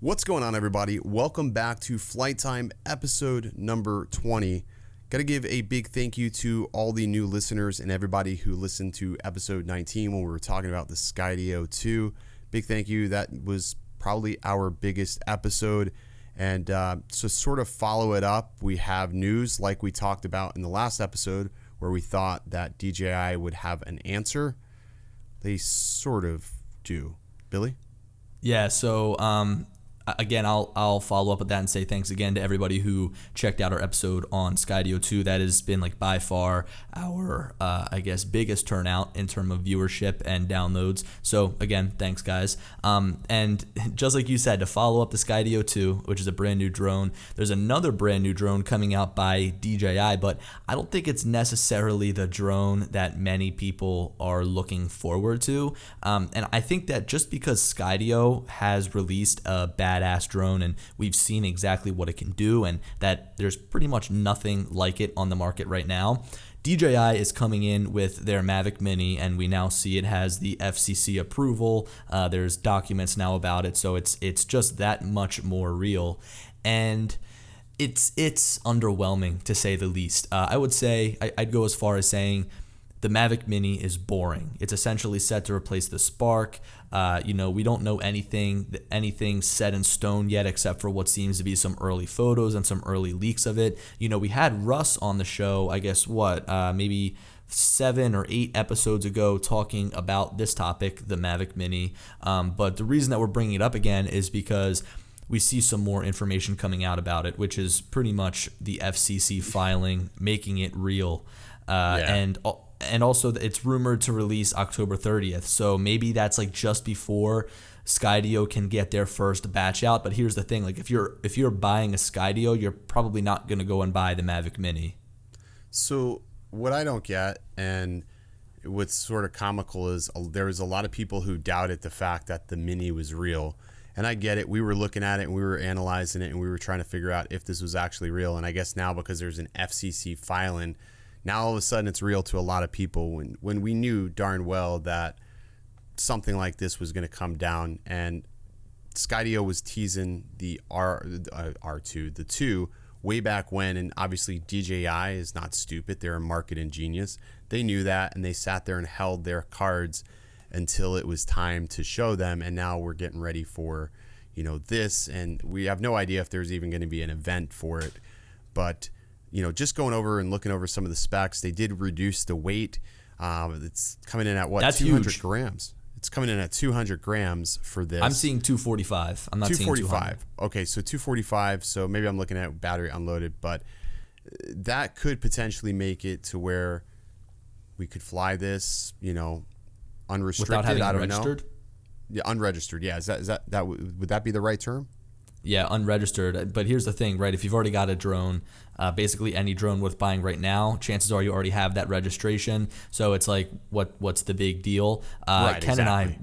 What's going on, everybody? Welcome back to Flight Time episode number 20. Got to give a big thank you to all the new listeners and everybody who listened to episode 19 when we were talking about the Skydio 2. Big thank you. That was probably our biggest episode. And to sort of follow it up, we have news like we talked about in the last episode where we thought that DJI would have an answer. They sort of do. Billy? Yeah, so again, I'll follow up with that and say thanks again to everybody who checked out our episode on Skydio 2. That has been like by far our, biggest turnout in terms of viewership and downloads. So again, thanks guys. And just like you said, to follow up the Skydio 2, which is a brand new drone, there's another brand new drone coming out by DJI, but I don't think it's necessarily the drone that many people are looking forward to. And I think that just because Skydio has released a badass drone and we've seen exactly what it can do and that there's pretty much nothing like it on the market right now, DJI is coming in with their Mavic Mini, and we now see it has the FCC approval. There's documents now about it, so it's just that much more real, and it's underwhelming to say the least. I would say I'd go as far as saying the Mavic Mini is boring. It's essentially set to replace the Spark. We don't know anything set in stone yet except for what seems to be some early photos and some early leaks of it. We had Russ on the show, I guess, maybe 7 or 8 episodes ago talking about this topic, the Mavic Mini. But the reason that we're bringing it up again is because we see some more information coming out about it, which is pretty much the FCC filing, making it real. And also it's rumored to release October 30th. So maybe that's like just before Skydio can get their first batch out. But here's the thing, like if you're buying a Skydio, you're probably not going to go and buy the Mavic Mini. So what I don't get, and what's sort of comical, is there was a lot of people who doubted the fact that the Mini was real. And I get it. We were looking at it and we were analyzing it and we were trying to figure out if this was actually real. And I guess now because there's an FCC filing, now all of a sudden it's real to a lot of people when we knew darn well that something like this was going to come down. And Skydio was teasing the R2, the 2, way back when. And obviously DJI is not stupid. They're a marketing genius. They knew that, and they sat there and held their cards until it was time to show them. And now we're getting ready for, this. And we have no idea if there's even going to be an event for it. But just going over and looking over some of the specs, they did reduce the weight. It's coming in at That's 200 huge. grams. It's coming in at 200 grams for this. I'm seeing 245. I'm not seeing 200. Okay, so 245. So maybe I'm looking at battery unloaded, but that could potentially make it to where we could fly this, unrestricted. Without having I don't registered? know. Yeah, unregistered. Yeah, is that would that be the right term? Yeah, unregistered. But here's the thing, right? If you've already got a drone, basically any drone worth buying right now, chances are you already have that registration. So it's like, what's the big deal? Right, Ken exactly. and I,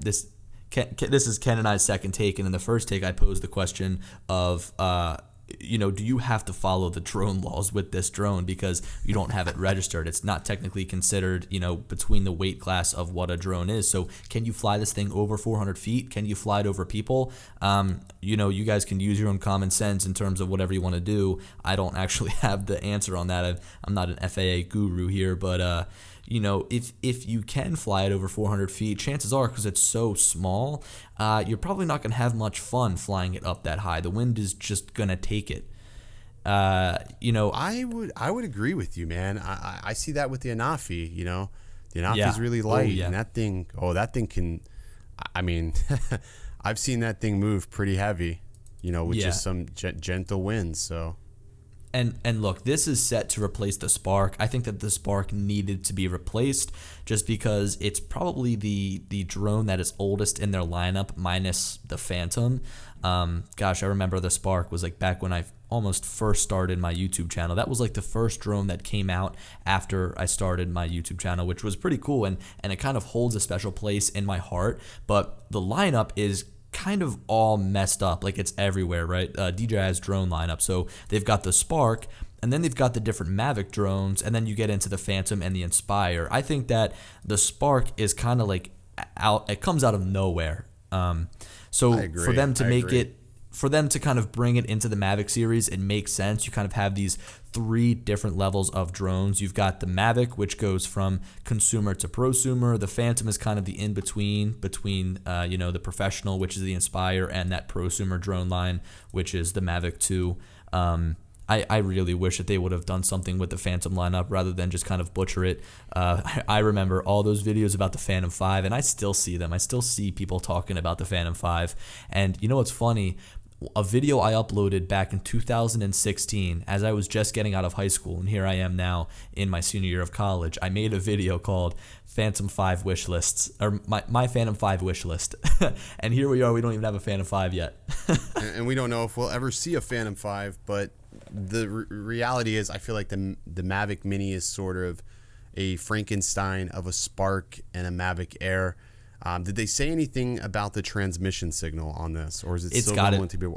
this is Ken and I's second take, and in the first take, I posed the question of, do you have to follow the drone laws with this drone because you don't have it registered? It's not technically considered, between the weight class of what a drone is. So can you fly this thing over 400 feet? Can you fly it over people? You guys can use your own common sense in terms of whatever you want to do. I don't actually have the answer on that. I'm not an FAA guru here, but if you can fly it over 400 feet, chances are, because it's so small, you're probably not going to have much fun flying it up that high. The wind is just going to take it. I would agree with you, man. I see that with the Anafi. The Anafi is really light, and that thing can. I mean, I've seen that thing move pretty heavy. With just some gentle winds. So. And look, this is set to replace the Spark. I think that the Spark needed to be replaced just because it's probably the drone that is oldest in their lineup minus the Phantom. I remember the Spark was like back when I almost first started my YouTube channel. That was like the first drone that came out after I started my YouTube channel, which was pretty cool, and it kind of holds a special place in my heart. But the lineup is kind of all messed up, like it's everywhere, right? DJI's drone lineup. So they've got the Spark, and then they've got the different Mavic drones, and then you get into the Phantom and the Inspire. I think that the Spark is kind of like it comes out of nowhere. So for them to make it for them to kind of bring it into the Mavic series, it makes sense. You kind of have these 3 different levels of drones. You've got the Mavic, which goes from consumer to prosumer. The Phantom is kind of the in-between between the professional, which is the Inspire, and that prosumer drone line, which is the Mavic 2. I really wish that they would have done something with the Phantom lineup rather than just kind of butcher it. I remember all those videos about the Phantom 5, and I still see them. I still see people talking about the Phantom 5. And you know what's funny? A video I uploaded back in 2016 as I was just getting out of high school, and here I am now in my senior year of college. I made a video called Phantom 5 wish lists, or my Phantom 5 wish list. And here we are, we don't even have a Phantom 5 yet. And we don't know if we'll ever see a Phantom 5, but the reality is I feel like the Mavic Mini is sort of a Frankenstein of a Spark and a Mavic Air. Did they say anything about the transmission signal on this, or is it still going to be?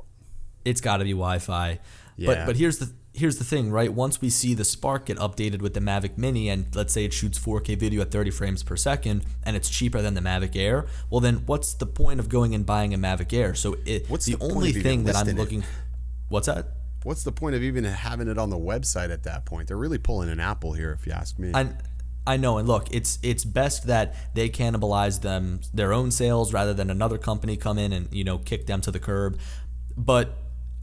It's got to be Wi-Fi. Yeah. But here's the thing, right? Once we see the Spark get updated with the Mavic Mini, and let's say it shoots 4K video at 30 frames per second, and it's cheaper than the Mavic Air, well then what's the point of going and buying a Mavic Air? So what's the only thing that I'm looking. What's that? What's the point of even having it on the website at that point? They're really pulling an Apple here, if you ask me. I know, and look, it's best that they cannibalize their own sales rather than another company come in and kick them to the curb. But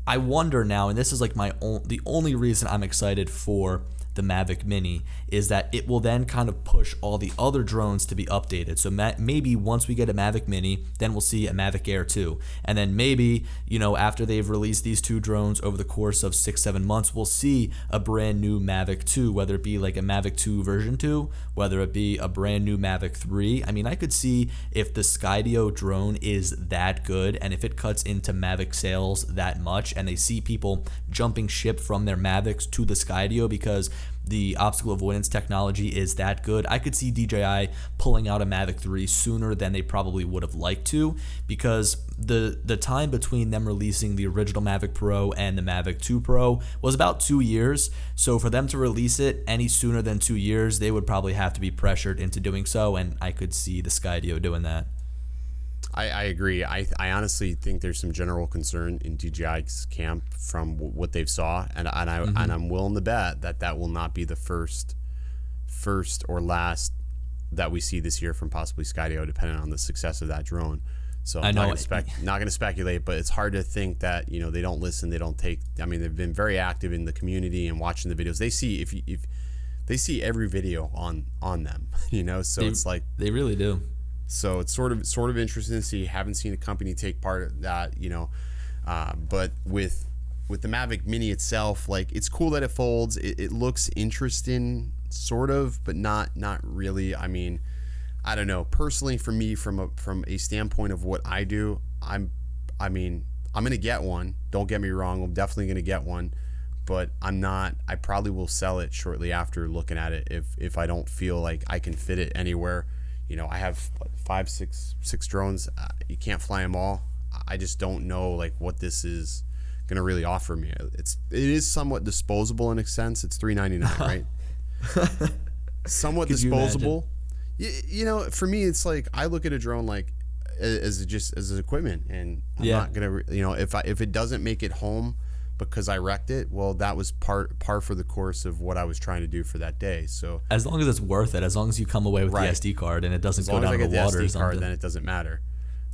I wonder now, and this is like the only reason I'm excited for the Mavic Mini, is that it will then kind of push all the other drones to be updated. So maybe once we get a Mavic Mini, then we'll see a Mavic Air 2. And then maybe, after they've released these 2 drones over the course of 6-7 months, we'll see a brand new Mavic 2, whether it be like a Mavic 2 version 2, whether it be a brand new Mavic 3. I mean, I could see if the Skydio drone is that good, and if it cuts into Mavic sales that much, and they see people jumping ship from their Mavics to the Skydio because the obstacle avoidance technology is that good, I could see DJI pulling out a Mavic 3 sooner than they probably would have liked to, because the time between them releasing the original Mavic Pro and the Mavic 2 Pro was about 2 years. So for them to release it any sooner than 2 years, they would probably have to be pressured into doing so, and I could see the Skydio doing that. I agree. I honestly think there's some general concern in DJI's camp from what they've saw, and I'm willing to bet that will not be the first or last that we see this year from possibly Skydio, depending on the success of that drone. So I'm not going to speculate, but it's hard to think that they don't listen, they don't take. I mean, they've been very active in the community and watching the videos. They see if they see every video on them, So it's like they really do. So it's sort of interesting to see. Haven't seen a company take part of that, but with the Mavic Mini itself, like, it's cool that it folds. It looks interesting, sort of, but not really. I mean, I don't know. Personally, for me, from a standpoint of what I do, I'm gonna get one. Don't get me wrong. I'm definitely gonna get one, but I'm not. I probably will sell it shortly after looking at it if I don't feel like I can fit it anywhere. I have 6 drones. You can't fly them all. I just don't know like what this is gonna really offer me. It is somewhat disposable in a sense. It's $399, right? Somewhat disposable. For me, it's like I look at a drone like as equipment, and I'm not gonna. If it doesn't make it home because I wrecked it, well, that was par for the course of what I was trying to do for that day. So as long as it's worth it, as long as you come away with the SD card and it doesn't go down in the water or something, card, then it doesn't matter.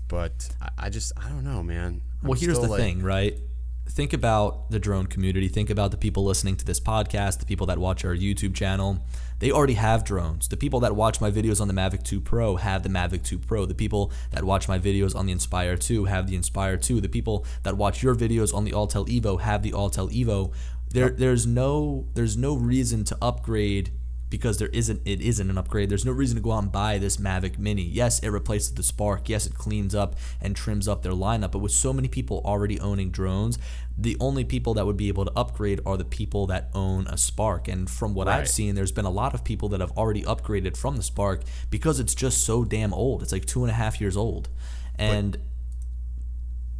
But I don't know, man. Well, here's the thing, right? Think about the drone community. Think about the people listening to this podcast, the people that watch our YouTube channel. They already have drones. The people that watch my videos on the Mavic 2 Pro have the Mavic 2 Pro. The people that watch my videos on the Inspire 2 have the Inspire 2. The people that watch your videos on the Autel Evo have the Autel Evo. There's no reason to upgrade because it isn't an upgrade. There's no reason to go out and buy this Mavic Mini. Yes, it replaces the Spark. Yes, it cleans up and trims up their lineup. But with so many people already owning drones, the only people that would be able to upgrade are the people that own a Spark. And from what I've seen, there's been a lot of people that have already upgraded from the Spark because it's just so damn old. It's like 2.5 years old. And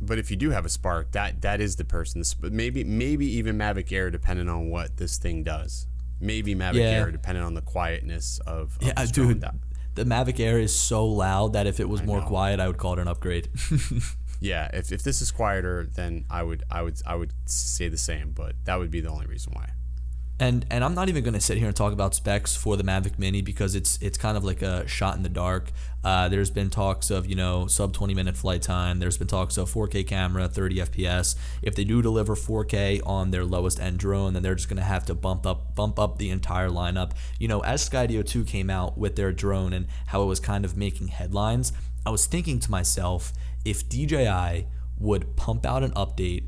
but if you do have a Spark, that is the person. Maybe even Mavic Air, depending on what this thing does. Maybe Mavic Air, depending on the quietness of the dude. The Mavic Air is so loud that if it was more quiet, I would call it an upgrade. Yeah, if this is quieter, then I would say the same, but that would be the only reason why. And I'm not even going to sit here and talk about specs for the Mavic Mini because it's kind of like a shot in the dark. There's been talks of, sub 20-minute flight time. There's been talks of 4K camera, 30 FPS. If they do deliver 4K on their lowest end drone, then they're just going to have to bump up the entire lineup. As Skydio 2 came out with their drone and how it was kind of making headlines, I was thinking to myself, if DJI would pump out an update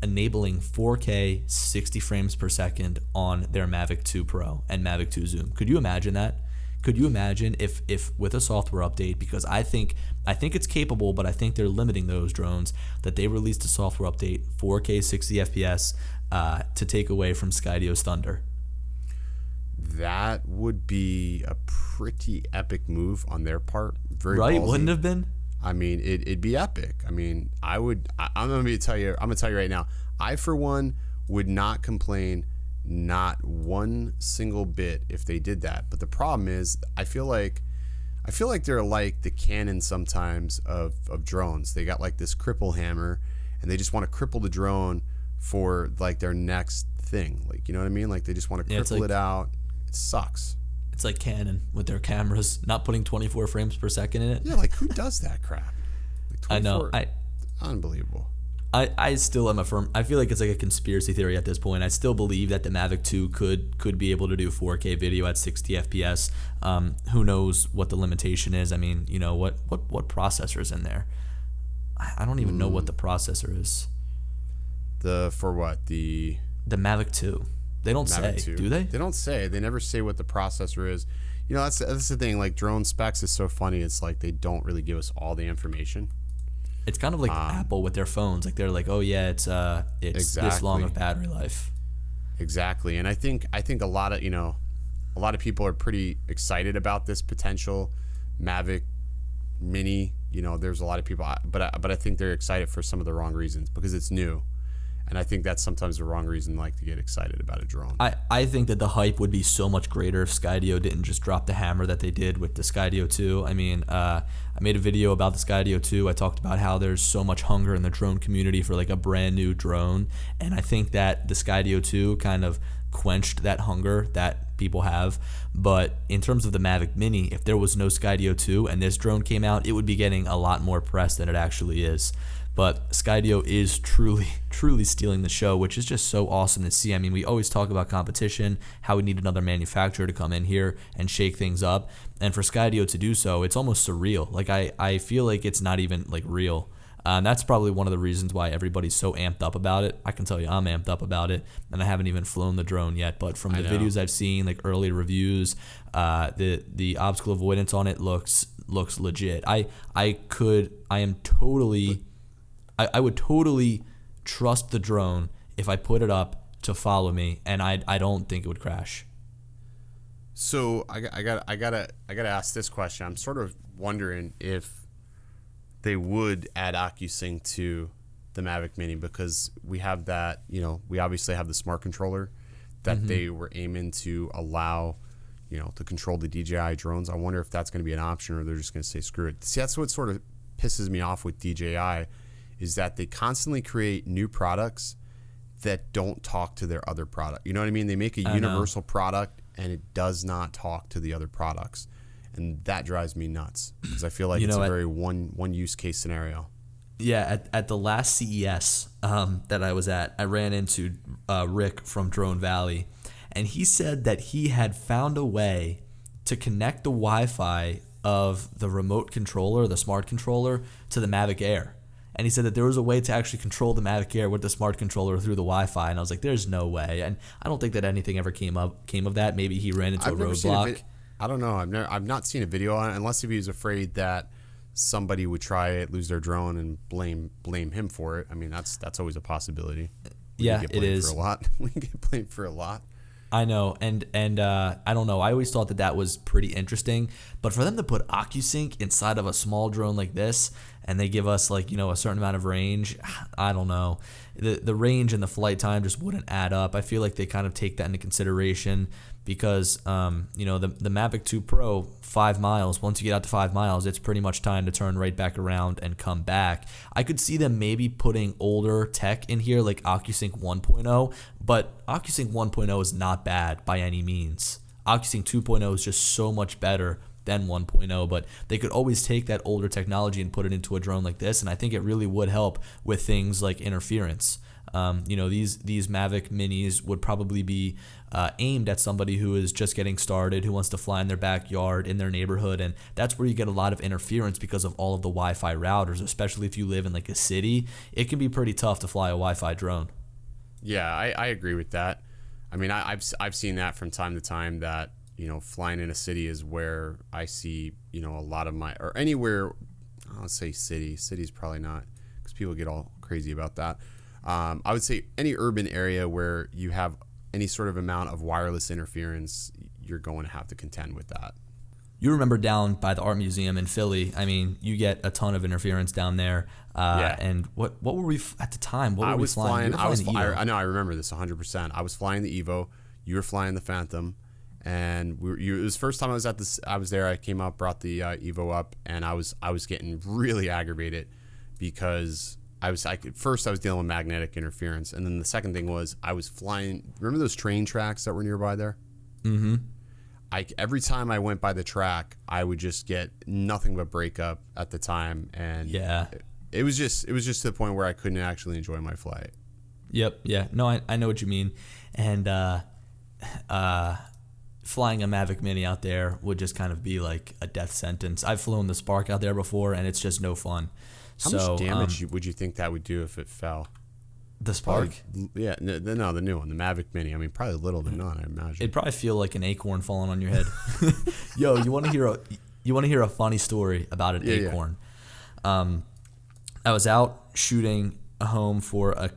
enabling 4K 60 frames per second on their Mavic 2 Pro and Mavic 2 Zoom. Could you imagine that? Could you imagine if with a software update, because I think it's capable, but I think they're limiting those drones, that they released a software update 4K 60 FPS to take away from Skydio's thunder? That would be a pretty epic move on their part. Very right? ballsy. Wouldn't have been? I mean, it'd be epic. I mean, I'm gonna tell you right now. I, for one, would not complain, not one single bit, if they did that. But the problem is, I feel like they're like the Canon sometimes of drones. They got like this cripple hammer, and they just want to cripple the drone for like their next thing. Like, you know what I mean? Like they just want to cripple it out. It sucks. It's like Canon with their cameras not putting 24 frames per second in it. Yeah, like who does that crap? Like I know. Unbelievable. I still am I feel like it's like a conspiracy theory at this point. I still believe that the Mavic 2 could be able to do 4K video at 60 FPS. Who knows what the limitation is? I mean, what processor is in there? I don't even know what the processor is. The Mavic 2. They don't say, do they? They don't say. They never say what the processor is. That's the thing. Like drone specs is so funny. It's like they don't really give us all the information. It's kind of like Apple with their phones. Like they're like, oh yeah, it's exactly. this long of battery life. Exactly. And I think a lot of people are pretty excited about this potential Mavic Mini. There's a lot of people, but I think they're excited for some of the wrong reasons because it's new. And I think that's sometimes the wrong reason, like, to get excited about a drone. I think that the hype would be so much greater if Skydio didn't just drop the hammer that they did with the Skydio 2. I mean, I made a video about the Skydio 2. I talked about how there's so much hunger in the drone community for, like, a brand new drone. And I think that the Skydio 2 kind of quenched that hunger that people have. But in terms of the Mavic Mini, if there was no Skydio 2 and this drone came out, it would be getting a lot more press than it actually is. But Skydio is truly stealing the show, which is just so awesome to see. I mean, we always talk about competition, how we need another manufacturer to come in here and shake things up. And for Skydio to do so, it's almost surreal. Like, I feel like it's not even, like, real. And that's probably one of the reasons why everybody's so amped up about it. I can tell you I'm amped up about it, and I haven't even flown the drone yet. But from the videos I've seen, like early reviews, the obstacle avoidance on it looks legit. I would totally trust the drone if I put it up to follow me, and I don't think it would crash. So I gotta ask this question. I'm sort of wondering if they would add OcuSync to the Mavic Mini, because we have that. We obviously have the smart controller that they were aiming to allow, to control the DJI drones. I wonder if that's going to be an option, or they're just going to say screw it. See, that's what sort of pisses me off with DJI. Is that they constantly create new products that don't talk to their other product. You know what I mean? They make a universal product and it does not talk to the other products. And that drives me nuts because I feel like it's a very one use case scenario. Yeah, at the last CES that I was at, I ran into Rick from Drone Valley, and he said that he had found a way to connect the Wi-Fi of the remote controller, the smart controller, to the Mavic Air. And he said that there was a way to actually control the Mavic Air with the smart controller through the Wi-Fi. And I was like, there's no way. And I don't think that anything ever came of that. Maybe he ran into a roadblock. I don't know. I've not seen a video on it, unless if he was afraid that somebody would try it, lose their drone, and blame him for it. I mean, that's always a possibility. It is. For a lot. We can get blamed for a lot. I know, and I don't know. I always thought that was pretty interesting, but for them to put OcuSync inside of a small drone like this, and they give us a certain amount of range, I don't know. The range and the flight time just wouldn't add up. I feel like they kind of take that into consideration. because the Mavic 2 Pro, 5 miles, once you get out to 5 miles, it's pretty much time to turn right back around and come back. I could see them maybe putting older tech in here like OcuSync 1.0, but OcuSync 1.0 is not bad by any means. OcuSync 2.0 is just so much better than 1.0, but they could always take that older technology and put it into a drone like this, and I think it really would help with things like interference. These Mavic Minis would probably be aimed at somebody who is just getting started, who wants to fly in their backyard, in their neighborhood, and that's where you get a lot of interference because of all of the Wi-Fi routers, especially if you live in like a city. It can be pretty tough to fly a Wi-Fi drone. Yeah, I agree with that. I mean, I've seen that from time to time, that flying in a city is where I see a lot of my, or anywhere. I'll say city's probably not, because people get all crazy about that. I would say any urban area where you have any sort of amount of wireless interference, you're going to have to contend with that. You remember down by the art museum in Philly, I mean, you get a ton of interference down there. Yeah. And what were we at the time? What were we flying? I know, I remember this 100%. I was flying the Evo. You were flying the Phantom, and it was the first time I was at this. I was there. I came up, brought the Evo up, and I was getting really aggravated because first I was dealing with magnetic interference, and then the second thing was I was flying. Remember those train tracks that were nearby there? Mm-hmm. Every time I went by the track, I would just get nothing but breakup at the time, and yeah, it was just to the point where I couldn't actually enjoy my flight. Yep. Yeah. No, I know what you mean, and flying a Mavic Mini out there would just kind of be like a death sentence. I've flown the Spark out there before, and it's just no fun. How much damage would you think that would do if it fell? The Spark? Yeah, the new one, the Mavic Mini. I mean, probably little to none, I imagine. It'd probably feel like an acorn falling on your head. Yo, you want to hear a funny story about an acorn? Yeah. I was out shooting a home for a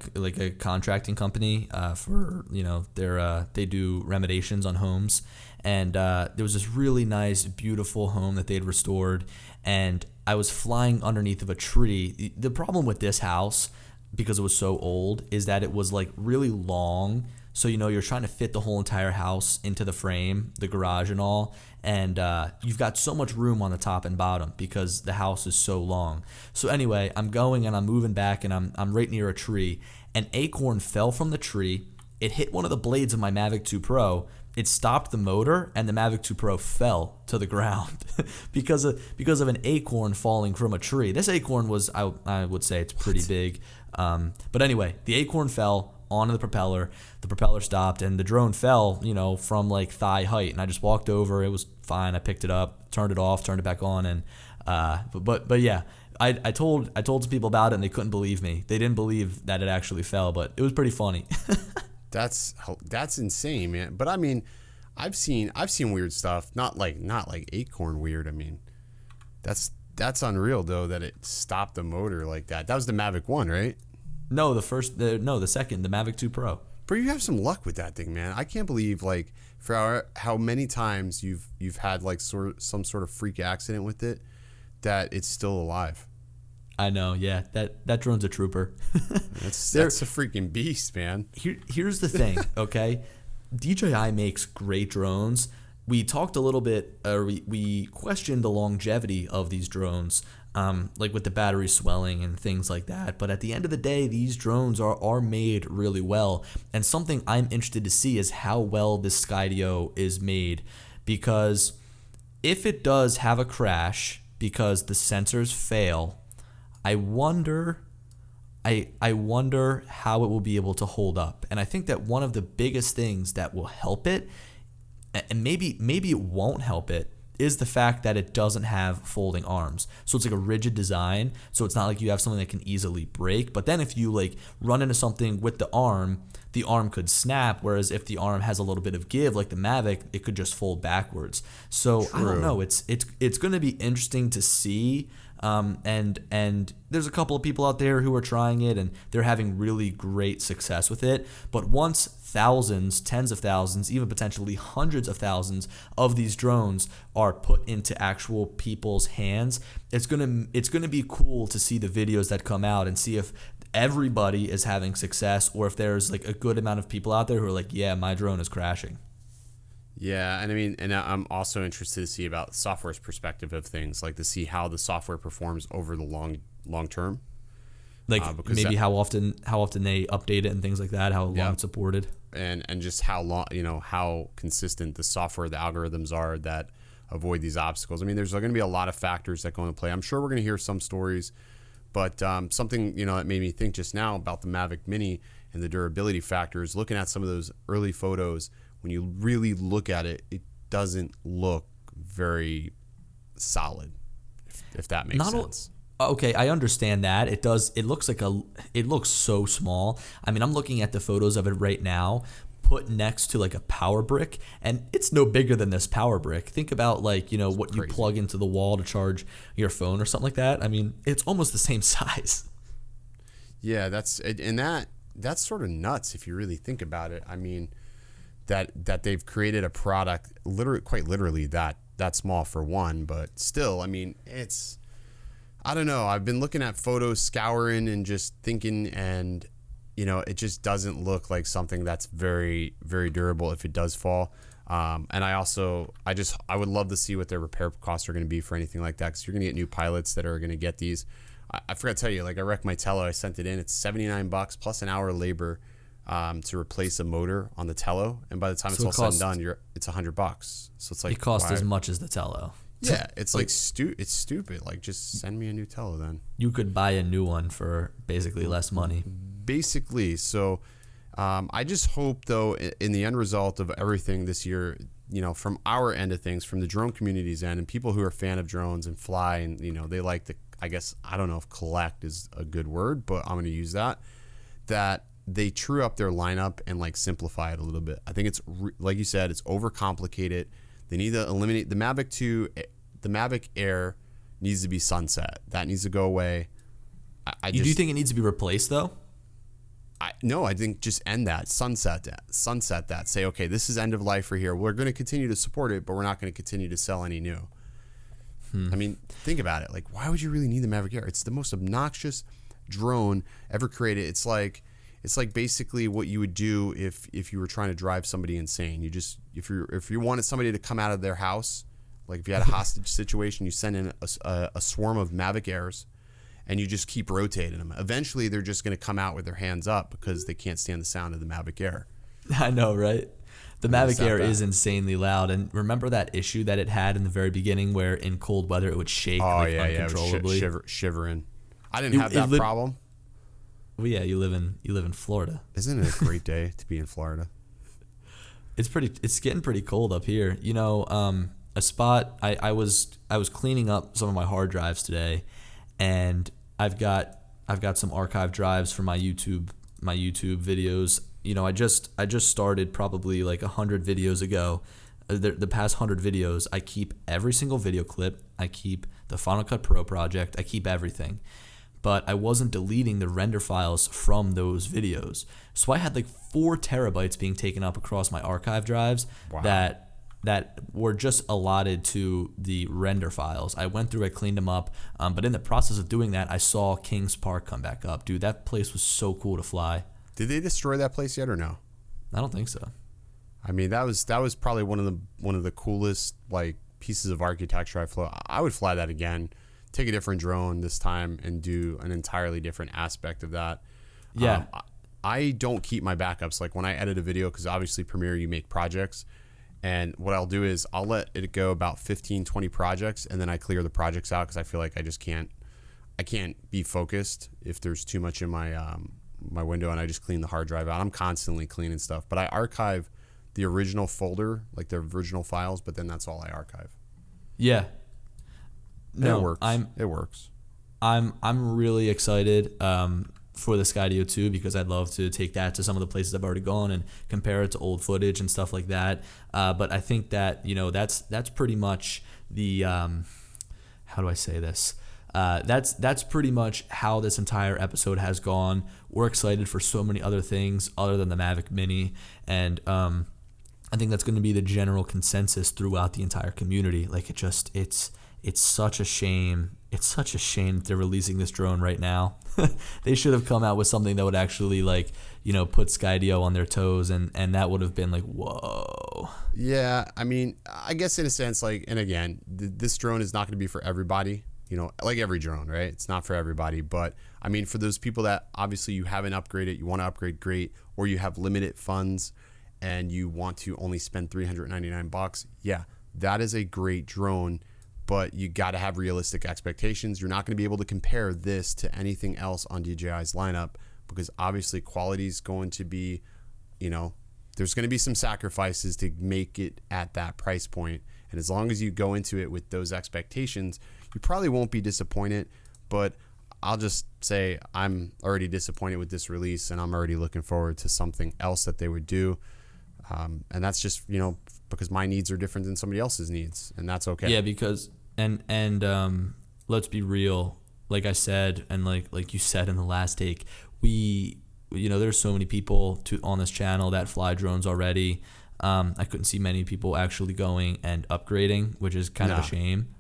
contracting company for they do remediations on homes, and there was this really nice, beautiful home that they had restored, and I was flying underneath of a tree. The problem with this house, because it was so old, is that it was like really long. So, you're trying to fit the whole entire house into the frame, the garage and all. And you've got so much room on the top and bottom because the house is so long. So anyway, I'm going and I'm moving back, and I'm right near a tree. An acorn fell from the tree. It hit one of the blades of my Mavic 2 Pro. It stopped the motor, and the Mavic 2 Pro fell to the ground because of an acorn falling from a tree. This acorn was, I would say, it's pretty big. But anyway, the acorn fell onto the propeller. The propeller stopped, and the drone fell, from like thigh height. And I just walked over. It was fine. I picked it up, turned it off, turned it back on, and but yeah. I told some people about it, and they couldn't believe me. They didn't believe that it actually fell, but it was pretty funny. That's insane, man. But I mean, I've seen weird stuff. Not like acorn weird. I mean, that's unreal though, that it stopped the motor like that. That was the Mavic 1, right? No, the second, the Mavic 2 Pro. But you have some luck with that thing, man. I can't believe for how many times you've had some sort of freak accident with it, that it's still alive. I know, yeah. That drone's a trooper. That's a freaking beast, man. Here's the thing, okay? DJI makes great drones. We talked a little bit, we questioned the longevity of these drones, like with the battery swelling and things like that. But at the end of the day, these drones are made really well. And something I'm interested to see is how well this Skydio is made. Because if it does have a crash because the sensors fail, I wonder how it will be able to hold up. And I think that one of the biggest things that will help it, and maybe it won't help it, is the fact that it doesn't have folding arms. So it's like a rigid design. So it's not like you have something that can easily break. But then if you run into something with the arm could snap. Whereas if the arm has a little bit of give, like the Mavic, it could just fold backwards. So True. I don't know. It's going to be interesting to see. And there's a couple of people out there who are trying it, and they're having really great success with it. But once thousands, tens of thousands, even potentially hundreds of thousands of these drones are put into actual people's hands, it's gonna be cool to see the videos that come out and see if everybody is having success, or if there's a good amount of people out there who are like, yeah, my drone is crashing. Yeah, and I mean, and I'm also interested to see about software's perspective of things, like to see how the software performs over the long term. Like Because maybe that, how often they update it and things like that, how long yeah, it's supported. and just how long, how consistent the software, the algorithms are that avoid these obstacles. I mean, there's going to be a lot of factors that go into play. I'm sure we're going to hear some stories, but something that made me think just now about the Mavic Mini and the durability factors. Looking at some of those early photos, when you really look at it, it doesn't look very solid, if that makes Not sense. Okay, I understand that. It does. It looks it looks so small. I mean, I'm looking at the photos of it right now, put next to like a power brick, and it's no bigger than this power brick. Think about like, what you Crazy. plug into the wall to charge your phone or something like that. I mean, it's almost the same size. Yeah, that's sort of nuts if you really think about it. I mean, that they've created a product quite literally that small for one, but still, I mean, I don't know. I've been looking at photos, scouring, and just thinking, and it just doesn't look like something that's very, very durable if it does fall. And I would love to see what their repair costs are going to be for anything like that, because you're going to get new pilots that are going to get these. I forgot to tell you, like, I wrecked my Tello. I sent it in. It's $79 plus an hour of labor to replace a motor on the Tello, and by the time it's all said and done, it's $100. So it's like It costs as much as the Tello. Yeah, it's like it's stupid. Like, just send me a new Tello then. You could buy a new one for basically less money. Basically, so I just hope, though, in the end result of everything this year, from our end of things, from the drone community's end, and people who are a fan of drones and fly, and they like to, I guess, I don't know if collect is a good word, but I'm going to use that they true up their lineup and like simplify it a little bit. I think it's like you said, it's overcomplicated. They need to eliminate the Mavic 2. The Mavic Air needs to be sunset. That needs to go away. Do you think it needs to be replaced though? No, I think just end that. Sunset that. Say, okay, this is end of life for here. We're going to continue to support it, but we're not going to continue to sell any new. I mean, think about it. Like, why would you really need the Mavic Air? It's the most obnoxious drone ever created. It's like basically what you would do if you were trying to drive somebody insane. You just if you wanted somebody to come out of their house, like if you had a hostage situation, you send in a swarm of Mavic Airs, and you just keep rotating them. Eventually, they're just going to come out with their hands up because they can't stand the sound of the Mavic Air. I know, right? The Mavic Air is insanely loud, and remember that issue that it had in the very beginning, where in cold weather it would shake uncontrollably, shivering. I didn't have that problem. Well, yeah, you live in Florida. Isn't it a great day to be in Florida? It's getting pretty cold up here. A spot I was cleaning up some of my hard drives today, and I've got some archive drives for my YouTube videos. I just started probably like 100 videos ago. The past 100 videos, I keep every single video clip. I keep the Final Cut Pro project. I keep everything. But I wasn't deleting the render files from those videos. So I had like 4 terabytes being taken up across my archive drives. Wow. that were just allotted to the render files. I went through, I cleaned them up, but in the process of doing that, I saw Kings Park come back up. Dude, that place was so cool to fly. Did they destroy that place yet or no? I don't think so. I mean, that was probably one of the coolest like pieces of architecture I flew. I would fly that again. Take a different drone this time and do an entirely different aspect of that. Yeah. I don't keep my backups. Like when I edit a video, because obviously Premiere, you make projects. And what I'll do is I'll let it go about 15, 20 projects, and then I clear the projects out because I feel like I can't be focused if there's too much in my my window, and I just clean the hard drive out. I'm constantly cleaning stuff, but I archive the original folder, like the original files, but then that's all I archive. Yeah. No, it works. It works. I'm really excited for the Skydio 2 because I'd love to take that to some of the places I've already gone and compare it to old footage and stuff like that. But I think that that's pretty much the how do I say this? That's pretty much how this entire episode has gone. We're excited for so many other things other than the Mavic Mini, and I think that's going to be the general consensus throughout the entire community. Like it's such a shame. it's such a shame that they're releasing this drone right now. They should have come out with something that would actually like, put Skydio on their toes, and that would have been like, whoa. Yeah, I mean, I guess in a sense, like, and again, this drone is not going to be for everybody, like every drone, right? It's not for everybody, but I mean, for those people that obviously you haven't upgraded, you want to upgrade, great, or you have limited funds and you want to only spend $399, yeah, that is a great drone. But you got to have realistic expectations. You're not going to be able to compare this to anything else on DJI's lineup, because obviously quality is going to be, there's going to be some sacrifices to make it at that price point. And as long as you go into it with those expectations, you probably won't be disappointed. But I'll just say I'm already disappointed with this release, and I'm already looking forward to something else that they would do. And that's just, because my needs are different than somebody else's needs, and that's okay. Yeah, because and let's be real. Like I said, and like you said in the last take, there's so many people on this channel that fly drones already. I couldn't see many people actually going and upgrading, which is kind of a shame.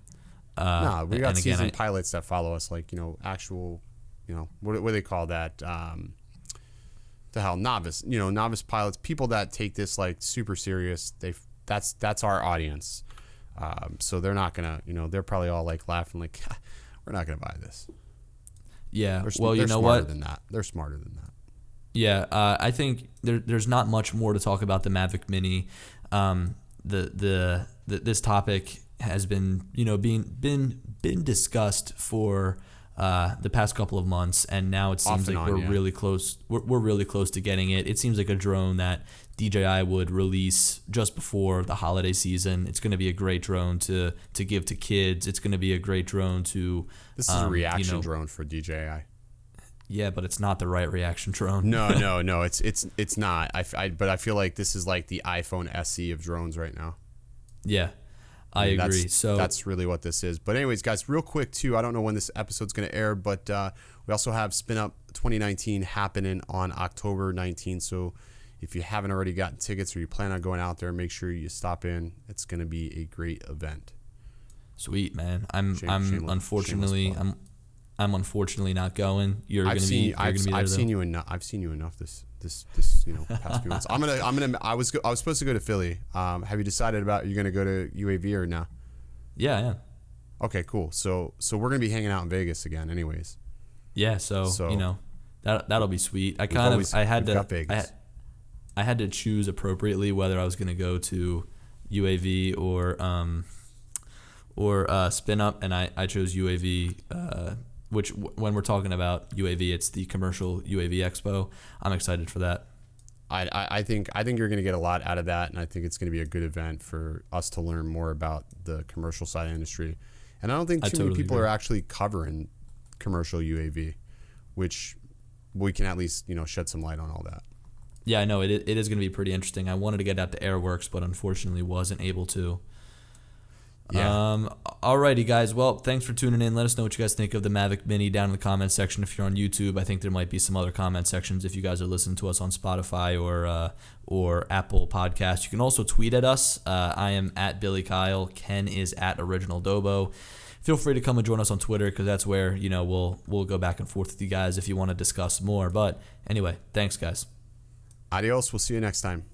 We got seasoned pilots that follow us, like actual, what do they call that? The hell, novice pilots, people that take this like super serious. That's our audience. So they're not gonna, they're probably all like laughing like, we're not gonna buy this. Yeah. They're smarter what? They're smarter than that. Yeah. I think there's not much more to talk about the Mavic Mini. This topic has been, been discussed for the past couple of months, and now it seems like we're really close. We're really close to getting it. It seems like a drone that DJI would release just before the holiday season. It's going to be a great drone to give to kids. It's going to be a great drone to. This is a reaction drone for DJI. Yeah, but it's not the right reaction drone. No, it's not. But I feel like this is like the iPhone SE of drones right now. Yeah. I agree. So that's really what this is. But anyways, guys, real quick too, I don't know when this episode's going to air, but we also have Spin Up 2019 happening on October 19th. So if you haven't already gotten tickets or you plan on going out there, make sure you stop in. It's going to be a great event. Sweet, man. I'm unfortunately not going. I've seen you enough this past few months. I was supposed to go to Philly. Have you decided about you're gonna go to UAV or no? Yeah. Okay, cool. So we're gonna be hanging out in Vegas again, anyways. Yeah. So that'll be sweet. I had to choose appropriately whether I was gonna go to UAV or Spin Up, and I chose UAV. Which, when we're talking about UAV, it's the commercial UAV Expo. I'm excited for that. I think you're going to get a lot out of that, and I think it's going to be a good event for us to learn more about the commercial side of the industry. And I don't think too many people are actually covering commercial UAV, which we can at least shed some light on all that. Yeah, I know it is going to be pretty interesting. I wanted to get out to Airworks, but unfortunately wasn't able to. Yeah. Alrighty, guys. Well, thanks for tuning in. Let us know what you guys think of the Mavic Mini down in the comment section. If you're on YouTube, I think there might be some other comment sections if you guys are listening to us on Spotify or Apple Podcasts. You can also tweet at us. I am at Billy Kyle. Ken is at Original Dobo. Feel free to come and join us on Twitter, because that's where we'll go back and forth with you guys if you want to discuss more. But anyway, thanks, guys. Adios. We'll see you next time.